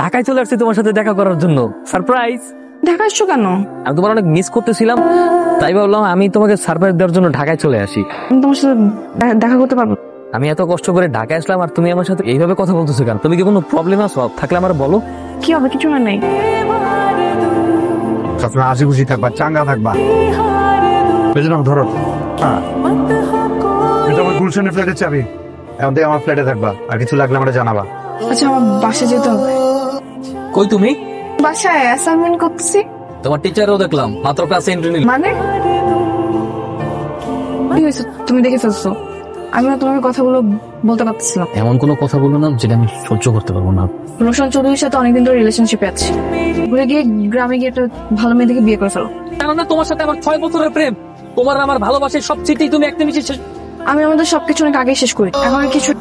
ঢাকায় চলে আসছি তোমার সাথে দেখা করার জন্য। সারপ্রাইজ। দেখা আসছো কেন? আমি তোমার অনেক মিস করতেছিলাম, তাই ভাবলাম আমি তোমাকে সারপ্রাইজ দেওয়ার জন্য ঢাকায় চলে আসি। আমি তোমার সাথে দেখা করতে পারবো? আমি এত কষ্ট করে ঢাকায় আসলাম আর তুমি আমার সাথে এইভাবে কথা বলতেছো কেন? তুমি কি কোনো প্রবলেম আছে? থাকলে আমার বলো। কি হবে? কিছু হয় নাই। সবসময় হাসি খুশি থাকবা, চাঙ্গা থাকবা। বেজনাম ধরো। হ্যাঁ, এটা আমার গুলশানের ফ্ল্যাটের চাবি। এখন থেকে আমার ফ্ল্যাটে থাকবা, আর কিছু লাগলে আমরা জানাবা। আচ্ছা, আমার বাসায় যেতে হবে। কই তুমি? বাসায় অ্যাসাইনমেন্ট করতেছি। তোমার টিচারও দেখলাম মাত্র ক্লাসে এন্ট্রি নিল। মানে কি হয়েছে? তুমি দেখে ফেলছো। আমি না তোমাকে কথাগুলো বলতে পারতেছিলাম। এমন কোনো কথা বলো না যেটা আমি সহ্য করতে পারবো না। রোশন চৌধুরীর সাথে অনেকদিন ধরে রিলেশনশিপে আছি। ঘুরে গিয়ে গ্রামে গিয়ে একটা ভালো মেয়ে দেখে বিয়ে করে ফেলো। কেননা তোমার সাথে আমার 6 বছরের প্রেম, তোমার আমার ভালোবাসার সব চিঠি তুমি একটা মিশে শেষ। আমি আমাদের সবকিছু অনেক আগেই শেষ করি। এখন আর কিছু